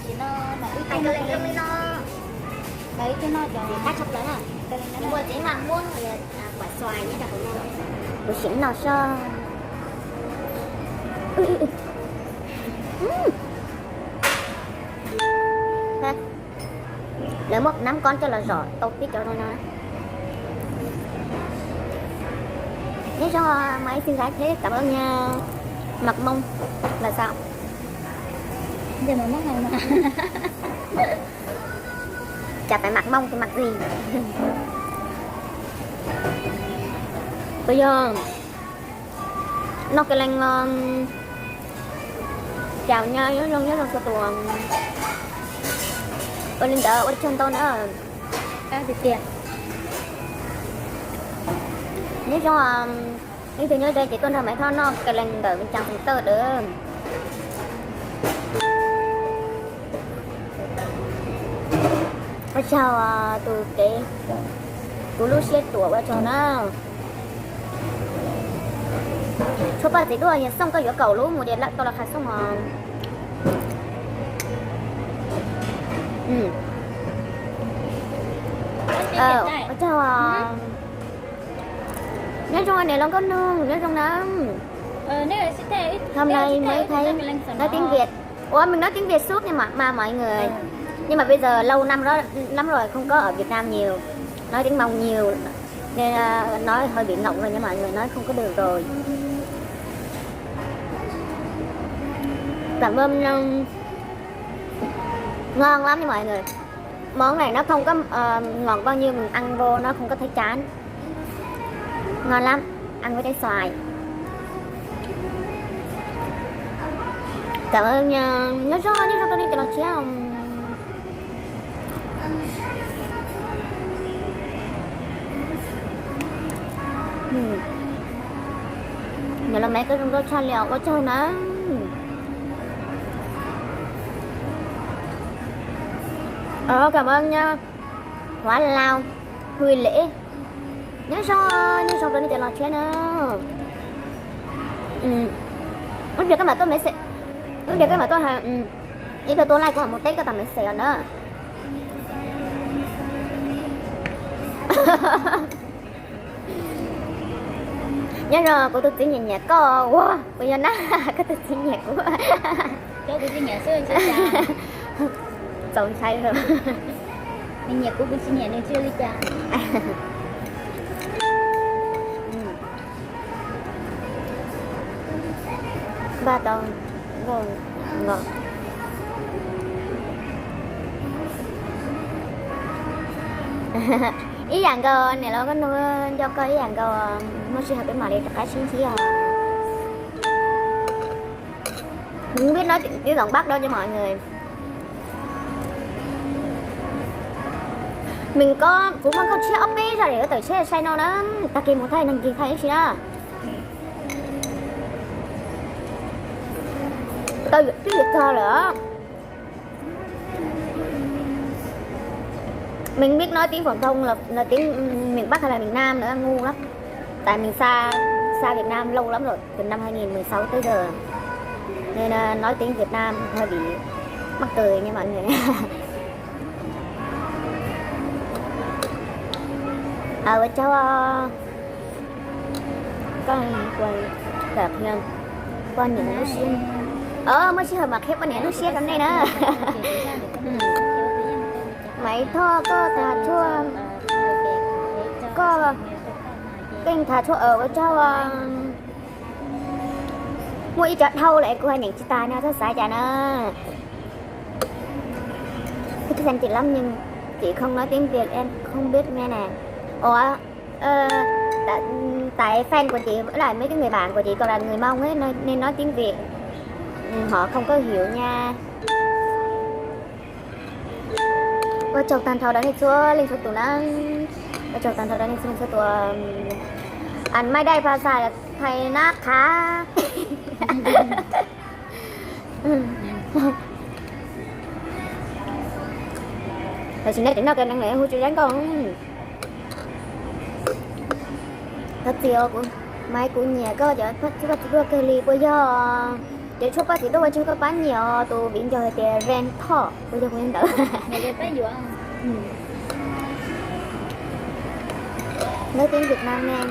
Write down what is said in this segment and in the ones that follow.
thì nó ít Anh cho cái lên nó nó đấy cho nó cho cắt chọc lớn à. Nhưng mà chỉ mặn muôn là quả xoài như là của nhau. Buổi xỉn nó sơ. Ha. Lấy một 5 con cho là rõ, tốt tí cho thôi nói. Nếu cho mấy xin gái thế cảm ơn nha. Mặc mông là sao? giờ mà mất này mà Chả phải mặc mông thì mặc gì. Bây giờ nó cái lên chào nhau nhớ cho tụi ở lên đó ở chân tôi nữa cái gì tiền nếu cho như từ nhớ đây chỉ con thằng mày thon nó cái lên đợi bên trong tơ được chào từ cái từ lúc xếp tuổi vào cho nó số ba chỉ đua nhà xong có giữa cầu lúa một đợt lại tôi là khai xong mà chào nếu trong này nó có nương nếu trong đó nếu là sẽ hôm nay mới thấy nói tiếng Việt. Ủa mình nói tiếng Việt suốt nhưng mà mọi người nhưng mà bây giờ lâu năm đó lắm rồi không có ở Việt Nam nhiều nói tiếng Mông nhiều nên nói hơi bị ngọng rồi nhưng mọi người nói không có được rồi. Cảm ơn ngon lắm nha mọi người. Món này nó không có ngọt bao nhiêu mình ăn vô nó không có thấy chán. Ngon lắm, ăn với trái xoài. Cảm ơn nhớ cho tôi đi từ đầu chia nhớ là mấy cái rau cha lèo có chơi mà. Cảm ơn nha Hóa Lao Huy Lễ nhớ cho tôi đi từ đầu chia nữa. Bây giờ các bạn tôi mới sẽ bây giờ các bạn tôi là ý tôi like của một tết các bạn mới sẽ nữa. Nhớ rồi cô tôi tiếng nhẹ nhẹ co wow bây giờ nó cái tôi tiếng nhẹ của cho tôi tiếng nhẹ xưa cha chồng say rồi mình nhẹ của tôi tiếng nhẹ nên chưa đi cha ba tao ngon ngon ý rằng cơ này nó có cho coi ý rằng cơ nó sẽ hợp với mà đi cái xíu xíu không biết nói tiếng giọng Bắc đâu cho mọi người. Mình có cũng không có chia ốc ấy ra để có thể chia say nó đó ta kia một thay năng kia thay gì đó tôi biết được thơ nữa. Mình biết nói tiếng phổ thông là tiếng miền Bắc hay là miền Nam nữa ngu lắm. Tại mình xa Việt Nam lâu lắm rồi, từ năm 2016 tới giờ. Nên nói tiếng Việt Nam hơi bị mắc cười nha mọi người. Với cháu con gặp nhau qua những lúc xin mới chỉ hợp mặt khép qua những lúc xếp cái này nữa. Mày thua có thà thua có kênh thà thua ở với cháu mỗi trận thâu lại của hai những chị tài nào rất sai chả nó cái danh chị lắm nhưng chị không nói tiếng Việt em không biết nghe nè. Ủa tại fan của chị với lại mấy cái người bạn của chị còn là người Mông ấy nên nói tiếng Việt họ không có hiểu nha. Có chồng tàn thầu đó thì chúa lên số tụ nó có chồng tàn thầu đó thì số tụ anh mai đây pha xài là thầy nát khá. Rồi xin nói nào cái năng này hút cho rắn con thật tiêu của mai của nhà có giờ phát cái cây ly bây giờ để chụp thì tôi chưa có bán nhiều tôi biến cho thì rent thọ tôi cho quên đỡ Mày đi tới vừa không? nói tiếng Việt Nam nha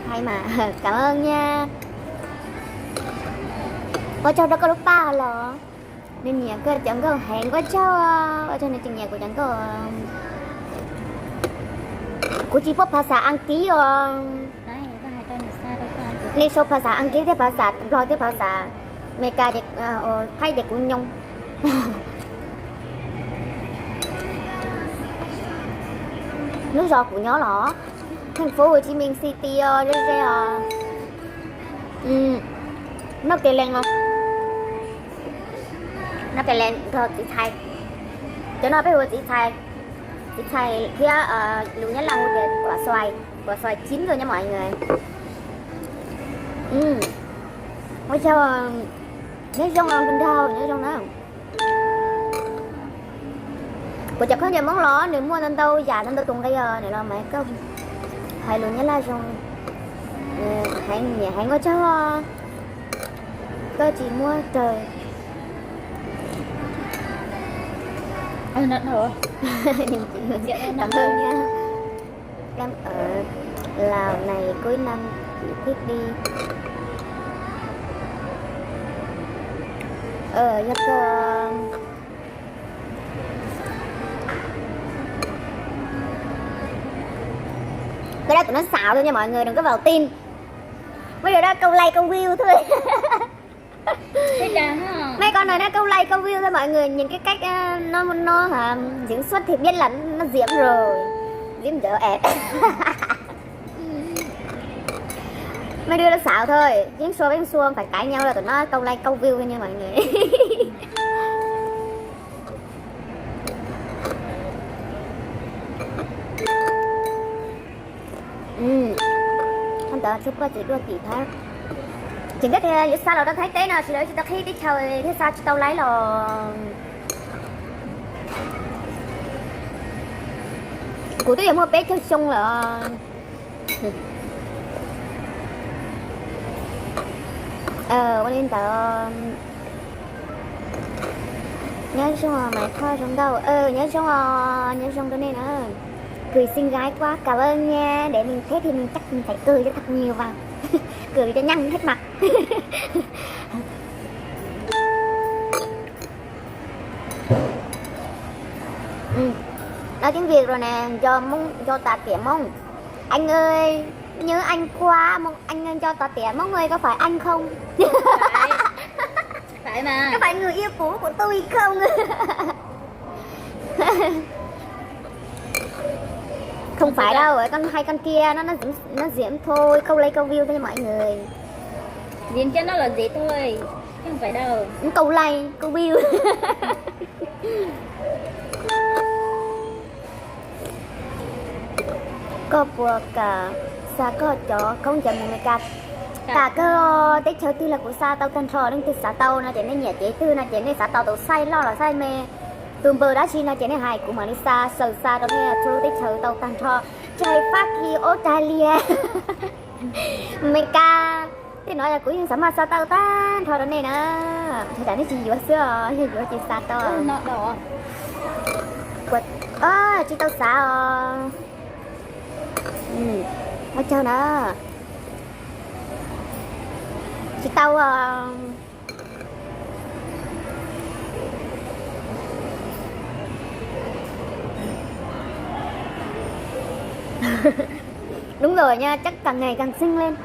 hay mà cảm ơn nha cho đó có lúc ba là nên nhà cơ chẳng có hẹn có cho nên chừng nhà của chẳng có của chị bópภาษาอังกฤษ Đấy, có hai con xa đâu có hai con. ในโชว์ภาษาอังกฤษที่ภาษารอยที่ภาษาอเมริกาเด็กไทยเด็กคุณยง nước giọt của nhỏ lỏ thành phố Hồ Chí Minh City nó kề lên không nó kề lên thôi chị thay cho nó bây giờ chị thay phía lũ nhất là một quả xoài chín rồi nha mọi người. Ôi sao nhớ trong ăn kinh thao nhớ trong đó của chặt không giờ món lỏ nếu mua nên đâu già nên đâu tuần đây này là mẹ có hai luôn nhớ la trong hãng nhà hãng có cháu có chỉ mua trời Nó rồi. cảm ơn nha em ở Lào này cuối năm chị thích đi nhất cái đó tụi nó xạo thôi nha mọi người đừng có vào tin bây giờ đó câu like câu view thôi. Thế chả hả? Mấy con này nó câu like câu view thôi mọi người nhìn cái cách nó diễn xuất thì biết là nó diễm rồi diễm dở ẹt. Mấy đứa nó xạo thôi diễn show với xuông phải cãi nhau là tụi nó câu like câu view thôi nha mọi người. Anh ta chúc có chị đua chị thác chính cái thì sao là tao thấy thế nào chị đợi chị tao khi đi chơi thế sao chị tao lấy là của tôi mua bé chơi xong là quan lên tao nhớ xong rồi mày thôi xong đâu nhớ xong cái này nữa cười xinh gái quá cảm ơn nha để mình thế thì mình chắc mình phải cười cho thật nhiều vào cười cho nhăn hết mặt. Nói tiếng Việt rồi nè cho tà tỉa mông anh ơi nhớ anh quá mong anh ơi cho tà tỉa mông ơi có phải anh không? Phải mà có phải người yêu cũ của tôi không? Không phải đâu hai con kia nó diễm thôi câu like câu view thôi mọi người diễn cho nó là gì thôi chứ không phải đâu câu like câu view. Có buộc xa có cho không chậm một cặp cả cơ tết chơi tư là của xa tao tân trò đến từ xã tàu nó chỉ nên nhẹ chế tư là chỉ nên xã tàu tàu say lo là say mê tùm bờ đã chi là chỉ nên hài của mà đi xa sờ xa đó nghe chơi tết chơi tàu tân trò chơi phát khi Australia. Mấy ca thì nói là của những sản mà sao tao ta thôi đó này nè thì đã nói chị vừa xưa thì vừa chị xa tao nó đỏ quật chị tao xa nó chơi nè chị tao đúng rồi nha chắc càng ngày càng xinh lên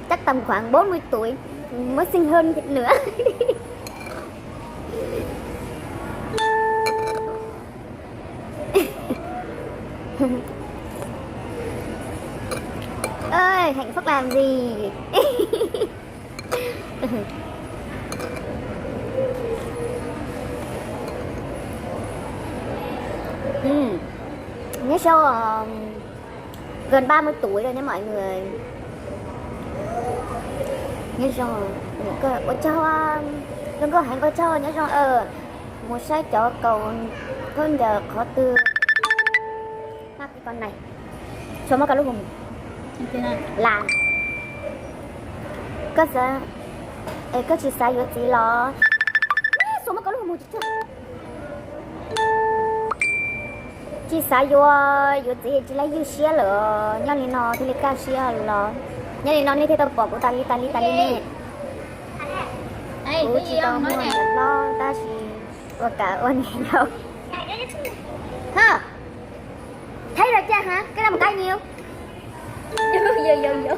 chắc tầm khoảng 40 tuổi mới xinh hơn nữa. Ơi hạnh phúc làm gì? Nhớ sao gần 30 tuổi rồi nha mọi người. Nhớ sao có cho đừng có hẹn có cho nhớ sao một sai cho cầu hơn giờ khó từ mắt cái con này cho mất cả lúc hùng thế nào làm có gì có chị sai vô chị lo chị sao yo gì chỉ lấy yêu xia lỡ nhau này nó thì lấy cao xia lỡ nhau này nó này thì tao bỏ của tali nè Ê, cái gì không nói nè. lo ta chỉ và cả ơn nhau ha thấy rồi chưa hả cái đó một cái nhiêu Vô.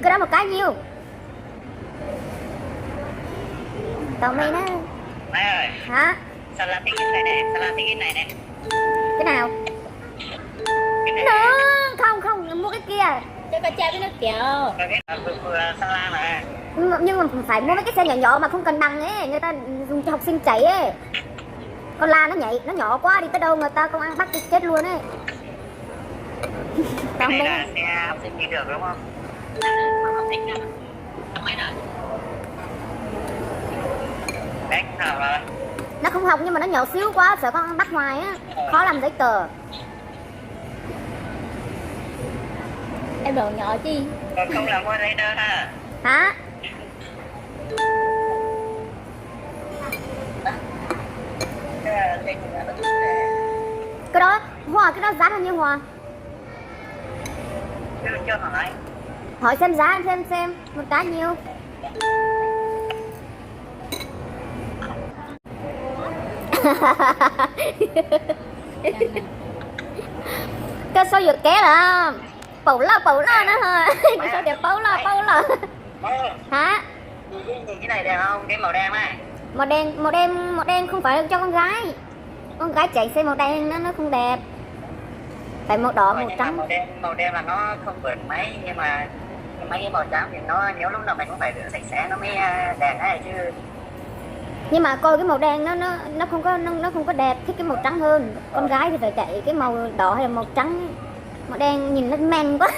cái đó một cái nhiêu tao mày đó Má ơi, hả sao làm cái này nè, sao làm cái này nè. cái nào Cái này nó không mua cái kia Cho con trai với nước kẹo. rồi cái vừa sao la mà. nhưng mà phải mua mấy cái xe nhỏ nhỏ mà không cần đăng ấy người ta dùng cho học sinh chạy ấy con la nó nhảy nó nhỏ quá đi tới đâu người ta công an bắt đi chết luôn ấy Cái tao này mấy là xe học sinh đi được đúng không? Học sinh đó. Tầm mấy rồi? Đấy, cũng nào rồi. nó không học nhưng mà nó nhỏ xíu quá sợ con ăn bắt hoài á khó làm giấy tờ Em đồ nhỏ chi. Còn không là mua giấy đơn ha. hả cái đó Hòa cái đó giá bao nhiêu Hòa Chưa hỏi. hỏi xem giá em xem một cái nhiêu cái số dược ké là bầu la nữa hả cái số đẹp bầu la hả Nhìn cái này đẹp không? Cái màu đen này. màu đen không phải cho con gái chạy xe màu đen nó không đẹp phải màu đỏ màu trắng Màu đen là nó không vượt mấy, nhưng mà mấy cái màu trắng thì nó nếu lúc nào mình cũng phải rửa sạch sẽ nó mới đèn này chứ. nhưng mà coi cái màu đen nó không có đẹp thích cái màu trắng hơn con gái thì phải chạy cái màu đỏ hay là màu trắng màu đen nhìn nó men quá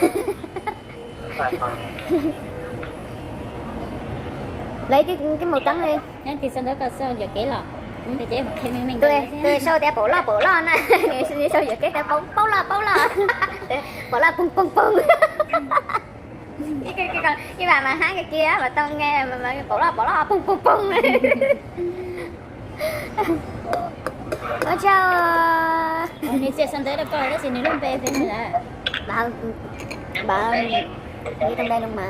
lấy cái màu trắng đi Nên thì sau đó có sao giờ kể lọ. Thì chế một thêm mình tôi sau đẹp bổ la nè đi sau giờ cái đẹp bổ la pung cái bà mà hát cái kia mà tao nghe mà bổ la pung ở chào Thì sẽ sang tới đó coi đó thì nếu luôn về thì là bà đi trong đây luôn mà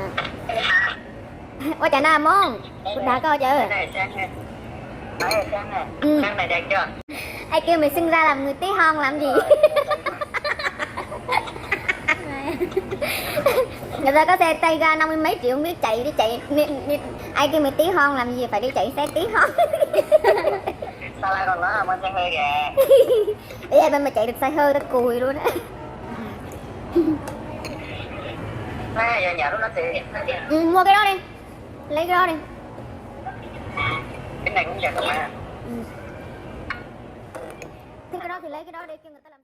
ôi chả nam không đã coi chưa Này trang này. Đấy, trang này. Trang này đẹp chưa? ai kêu mày sinh ra làm người tí hon làm gì người ta có xe tay ga 50 mấy triệu không biết chạy ai kêu mày tí hon làm gì phải đi chạy xe tí hon Sao lại còn nói là bên xe hơi kìa? để ai bên mà chạy được xe hơi tao cùi luôn á Này, giờ nhà lúc nó thì mua cái đó đi lấy cái đó đi cái này cũng đẹp mà. thế cái đó thì lấy cái đó để kêu người ta làm